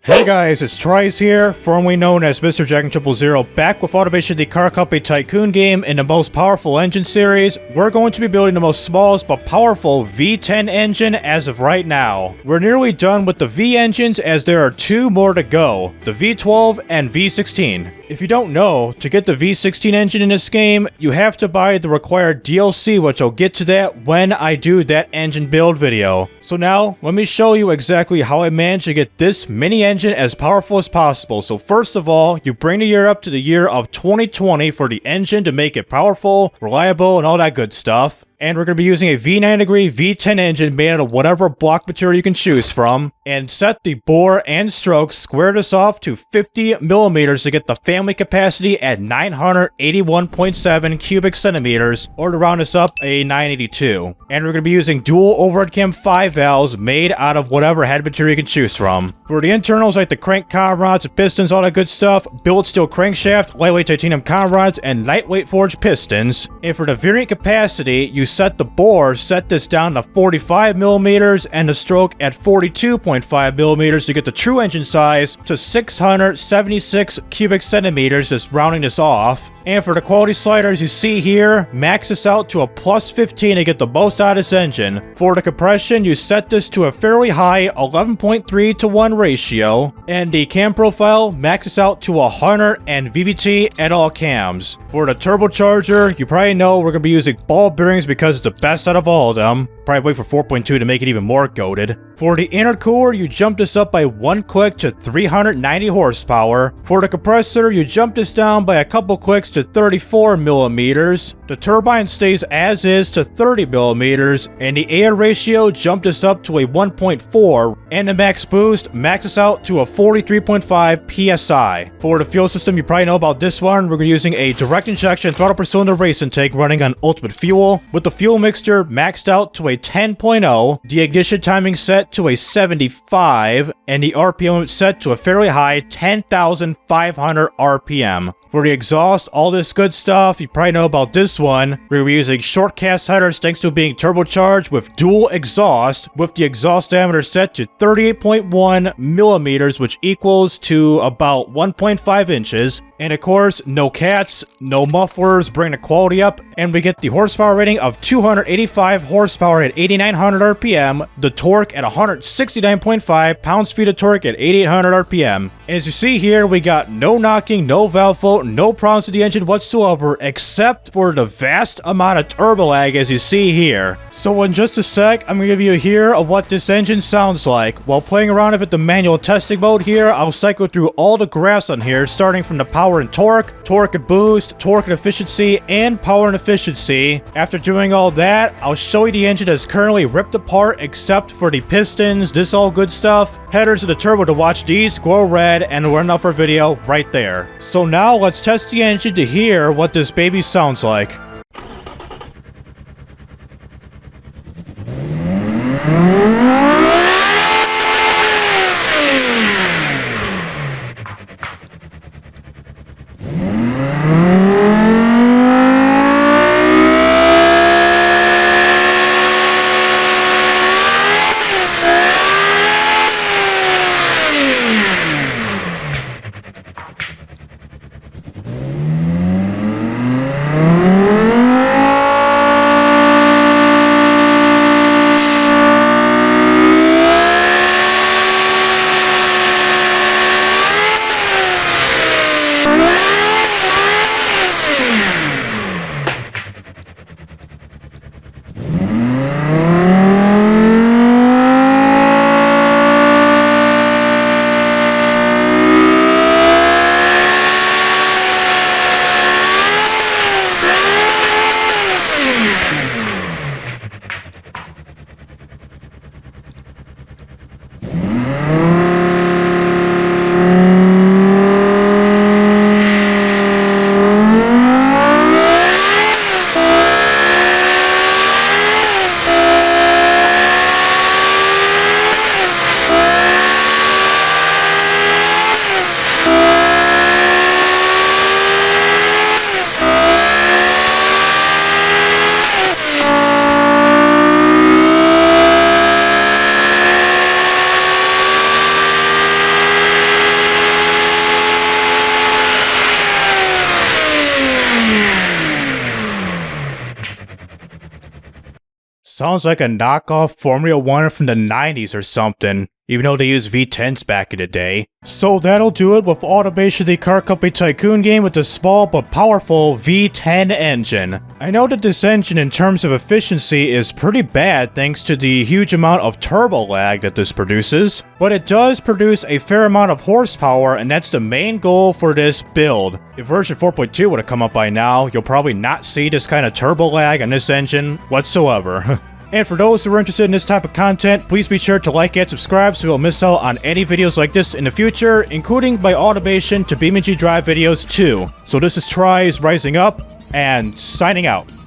Hey guys, it's TRIZE here, formerly known as Mr. Jack and 000, back with Automation the car company Tycoon game in the most powerful engine series. We're going to be building the most smallest but powerful V10 engine as of right now. We're nearly done with the V engines as there are two more to go, the V12 and V16. If you don't know, to get the V16 engine in this game, you have to buy the required DLC, which I'll get to that when I do that engine build video. So now, let me show you exactly how I managed to get this mini engine as powerful as possible. So first of all, you bring the year up to the year of 2020 for the engine to make it powerful, reliable, and all that good stuff. And we're going to be using a V9 degree V10 engine made out of whatever block material you can choose from. And set the bore and strokes, square this off to 50 millimeters to get the family capacity at 981.7 cubic centimeters, or to round this up, a 982. And we're going to be using dual overhead cam 5 valves made out of whatever head material you can choose from. For the internals like the crank con rods, pistons, all that good stuff, billet steel crankshaft, lightweight titanium con rods, and lightweight forged pistons. And for the variant capacity, you set the bore, set this down to 45 millimeters and the stroke at 42.5 millimeters to get the true engine size to 676 cubic centimeters, just rounding this off. And for the quality sliders you see here, max this out to a plus 15 to get the most out of this engine. For the compression, you set this to a fairly high 11.3 to 1 ratio. And the cam profile, max this out to 100 and VVT at all cams. For the turbocharger, you probably know we're going to be using ball bearings because it's the best out of all of them. Probably wait for 4.2 to make it even more goated. For the intercooler, you jump this up by one click to 390 horsepower. For the compressor, you jump this down by a couple clicks to 34 millimeters. The turbine stays as is to 30 millimeters, and the air ratio jumped this up to a 1.4, and the max boost maxes out to a 43.5 psi. For the fuel system, you probably know about this one. We're using a direct injection throttle per cylinder race intake running on ultimate fuel, with the fuel mixture maxed out to a 10.0, the ignition timing set to a 75, and the RPM set to a fairly high 10,500 RPM. For the exhaust, all this good stuff, you probably know about this one. We're using short cast headers thanks to being turbocharged with dual exhaust, with the exhaust diameter set to 38.1 millimeters, which equals to about 1.5 inches. And of course, no cats, no mufflers, bring the quality up, and we get the horsepower rating of 285 horsepower at 8,900 RPM, the torque at 169.5 pounds-feet of torque at 8,800 RPM. As you see here, we got no knocking, no valve float, no problems with the engine whatsoever, except for the vast amount of turbo lag as you see here. So in just a sec, I'm going to give you a hear of what this engine sounds like. While playing around with the manual testing mode here, I'll cycle through all the graphs on here, starting from the power and torque, torque and boost, torque and efficiency, and power and efficiency. After doing all that, I'll show you the engine that's currently ripped apart except for the pistons, this all good stuff. Headers to the turbo to watch these glow red, and we're enough for video right there. So now let's test the engine to hear what this baby sounds like. Sounds like a knockoff Formula 1 from the 90s or something, even though they used V10s back in the day. So that'll do it with Automation the Car Company Tycoon game with the small but powerful V10 engine. I know that this engine in terms of efficiency is pretty bad thanks to the huge amount of turbo lag that this produces, but it does produce a fair amount of horsepower, and that's the main goal for this build. If version 4.2 would have come up by now, you'll probably not see this kind of turbo lag on this engine whatsoever. And for those who are interested in this type of content, please be sure to like and subscribe so you'll miss out on any videos like this in the future, including my automation to BeamNG Drive videos too. So this is TRIZE rising up and signing out.